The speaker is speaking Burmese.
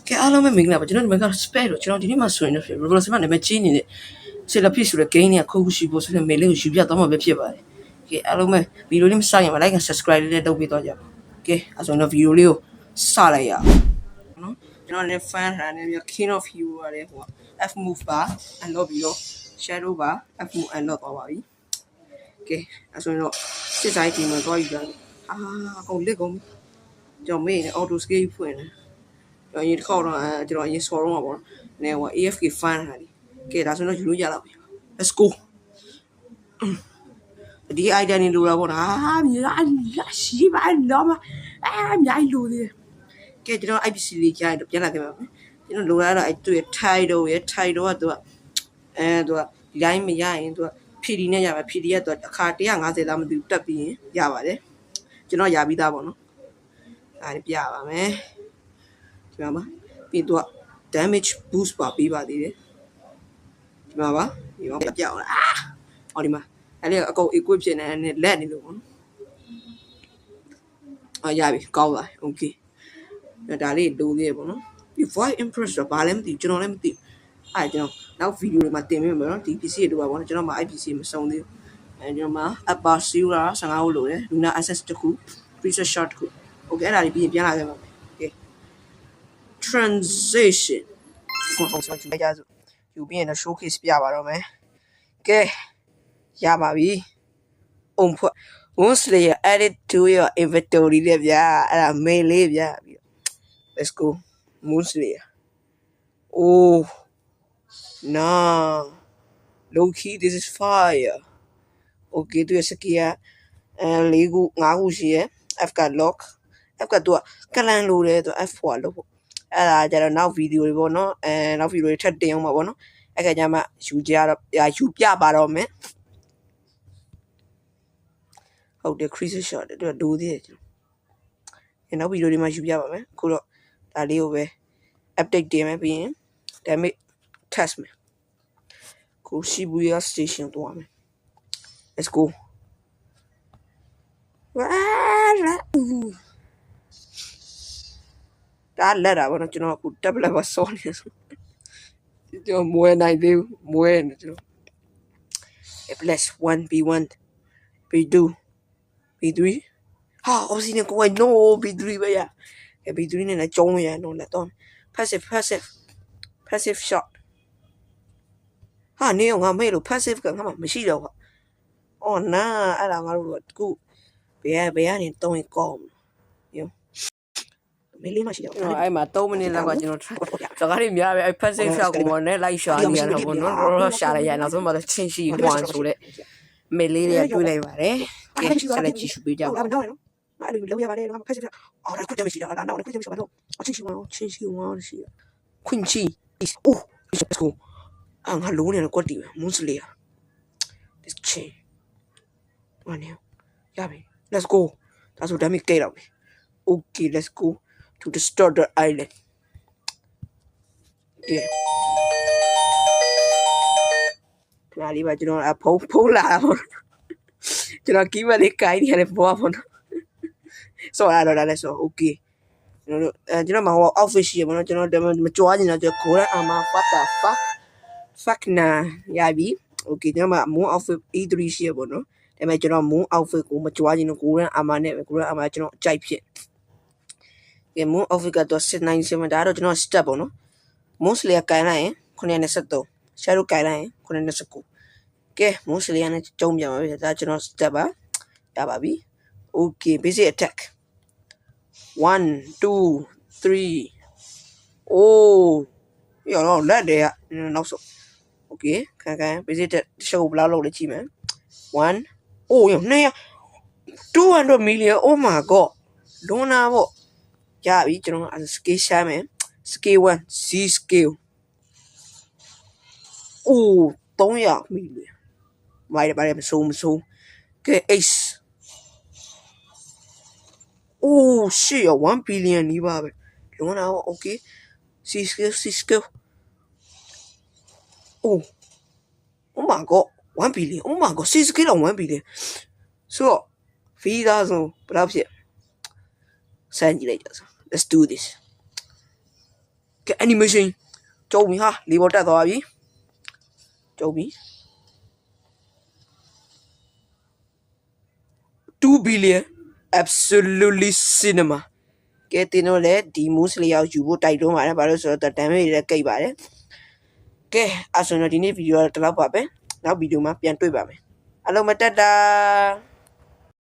ကဲအားလုံးပဲမင်္ဂလာပါကျွန်တော်ဒီမှာက spare တော့ကျွန်တော်ဒီနေ့မှဆိုရင်တော့ Roblox မှာနာမည်ကြီးနေတဲ့ Celebrity ဆိုတဲ့ game နဲ့ခုခုရှိဖို့ဆိုတဲ့ mail လေးကိုယူပြသွားမှာပဲဖြစ်ပါတယ်ကဲအားလုံးပဲဗီဒီယိုလေးမစရင်မ like and subscribe လေးလုပ်ပေးသွားကြပါကဲအဲဆိုတော့ဗီဒီယိုလေးကိုစလိုက်ရအောင်နော်ကျွန်တော်လည်း fan ထားတယ်ပြီး King of You ရတယ်ဟို F move ပါ unlock ပြီးတော့ shadow ပါ F move unlock သွားပါပြီကဲအဲဆိုတော့စစ်ဆိုင်ဒီမှာသွားယူတာကုန်လက်ကုန်ကျွန်တော်မေးနေ auto scale ဖွင့်နေကျွန်တော်အရင်တစ်ခေါက်တော့ကျွန်တော်အရင်ဆော်တော့မှာပေါ့နော်နေဟို AFK fan ထားတယ်ကဲဒါဆိုတော့ယူလို့ရတော့ပြီ let's go ဒီ idea နေလိုတာပေါ့နော်မြာရှိပါတော့မမြာလို့လေကဲကျွန်တော် IPC လေးကြားတော့ပြန်လာခဲ့ပါမယ်ကျွန်တော်လိုလာတော့အဲ့သူ့ရဲ့ title ကသူကသူကဒီတိုင်းမရရင်သူက PD နဲ့ရပါ PD ကသူအခါ150လားမသိဘူးတက်ပြီးရင်ရပါတယ်ကျွန်တော်ရပြီးသားပေါ့နော်အဲ့ပြပါမယ်ဒီမှာပါပြီးတော့ damage boost ပါပေးပါသေးတယ်ဒီမှာပါဒီမှာပြောင်းလာဟောဒီမှာအဲ့ဒီအကုန် equip ဖြစ်နေလက်နေလို့ပေါ့နော်ရပြီကောင်းပါ okay ဒါလေးလိုသေးတယ်ပေါ့နော်ဒီ void impress တော့ဘာလဲမသိကျွန်တော်လည်းမသိအဲ့ကျွန်တော်နောက်ဗီဒီယိုတွေမှာတင်ပေးမယ်နော်ဒီ PC တွေတော့ပါပေါ့နော်ကျွန်တော်မှာ IPC မစုံသေးဘူးအဲ့ကျွန်တော်မှာ upper silver 15ခုလိုတယ် Luna access တစ်ခု preset shot တစ်ခု okay အဲ့ဒါတွေပြီးရင်ပြန်လာခဲ့ပါမယ် okay transition ဆိုတော့ယူလိုက်ကြစို့ယူပြီးရင်တော့ showcase ပြပါတော့မယ်ကဲရပါပြီအုံဖွက် once layer added to your inventory လေဗျာအဲ့ဒါ main လေးဗျာပြီးတော့ let's go once layer oh nah low key this is fire okay သူရစကီယာ၄ခု၅ခုရှိရ F က lock F ကသူကကလန်လိုတယ်သူ F 4လို့ပေါ့အဲ့ဒါကြတော့နောက်ဗီဒီယိုတွေပေါ့နော်နောက်ဗီဒီယိုတွေထပ်တင်အောင်ပါပေါ့နော်အဲ့ကကြမှာယူကြတော့ယူပြပါတော့မယ်ဟုတ်တယ် crease shot တို့ဒိုးသေးတယ်ကျွန်တော်နောက်ဗီဒီယိုတွေမှာယူပြပါမယ်အခုတော့ဒါလေးကိုပဲ update တင်မယ်ပြီးရင် damage test မယ်ကို Shibuya station သွားမယ် let's go ဒါလက်တာပေါ့နော်ကျွန်တော်အခု tablet ပါစောနေဆိုကျွန်တော်မွေးနိုင်သေးဘူးမွေးနေကျွန်တော် plus 1 b1 b2 b3 ဟာ obsidian ကိုယ် no b3 ပဲရ b3 နဲ့လည်းကျုံးရတော့လက်တော့ passive shot ဟာနေငါမေ့လို့ passive ကငါမှမရှိတော့ဘူးအော်နာအဲ့ဒါငါတို့ကခုဘယ်ကနေတုံးရင်ကောင်းရောမေးလေးမရှိတော့အဲ့မှာ3မိနစ်လောက်ကကျွန်တော်စကားတွေများပဲအဲ့ passive shot ကိုပေါ့နဲ့လိုက်ရှာနေရတော့ပေါ့နော်တော့ရှာလိုက်ရနောက်ဆုံးမှတော့ချင်းရှိခွန်ဆိုတဲ့မေးလေးတွေကတွေးလိုက်ပါတယ်ကဲဆက်လက်ကြည့်ရှုပေးကြပါဦးအဲ့လိုလုံးရပါတယ်တော့ passive shot အော်ဒါခွင့်မရှိတော့လားနောက်ခွင့်မရှိပါတော့ချင်းရှိခွန်ရှိခွင့်ရှိအိုး let's go ငါလုံးနေတော့ကွက်တီပဲမွန်းစလေး this chain ဘာနေရပြီ let's go ဒါဆို damage ကဲတော့ပြီ okay let's go to the starter island yeah ဒါလေးပါကျွန်တော်ဖုံးလာတာပေါ့ကျွန်တော် keyword လေးကိုင်းနေရတယ်ဘောပေါ့နော်ဆိုတော့ဒါလည်းဆို okay ကျွန်တော်မှာဟို outfit ရှိရပေါ့နော်ကျွန်တော်မကြွားချင်တော့ကျွန်တော် golden armor what the fuck နာရပြီ okay ကျွန်တော်မှာ moon outfit E3 ရှိရပေါ့နော်ဒါပေမဲ့ကျွန်တော် moon outfit ကိုမကြွားချင်တော့ golden armor နဲ့ပဲ golden armor ကျွန်တော်အကြိုက်ဖြစ်ကဲ moon outfit ကတော့697ဒါတော့ကျွန်တော် step ပေါ့နော် moon slayer ကန်လိုက်ရင်923 shadow ကန်လိုက်ရင်929ကဲ moon slayer နဲ့ကျုံပြန်ပါပြီဒါကျွန်တော် step ပါရပါပြီ okay basic attack 1 2 3 oh ရောတော့လက်တွေကနောက်ဆုံး okay ခံ basic attack ရှုပ်ဘလောက်လုပ်လဲကြည့်မယ်1 oh ရော200 million oh my god လွန်နာပေါ့ရပြီကျွန်တော် scale ရှာမယ် scale 1 Z scale oh 300 million မိုက်မဆိုးကဲ ace oh shit 1 billion နီးပါပဲလွန်နာပေါ့ okay C scale oh my god 1 billion oh my god C scale 1 billion ဆိုတော့ visa ဆိုဘယ်လောက်ဖြစ်စမ်းကြည့်လိုက်ကြစို့ let's do this ကဲ animation ကျုံပြီဟာလေးပေါ်တက်သွားပြီကျုံပြီ2 billion absolutely cinema ကဲတင်တော့လေဒီ moose လေးယောက်ယူဖို့တိုက်တွန်းပါတယ်ဘာလို့ဆိုတော့ damage တွေလည်းကိတ်ပါတယ်ကဲအဲ့ဆိုတော့ဒီနေ့ဗီဒီယိုကတော့ဒီလောက်ပါပဲနောက်ဗီဒီယိုမှာပြန်တွေ့ပါမယ်အားလုံးမတက်တာ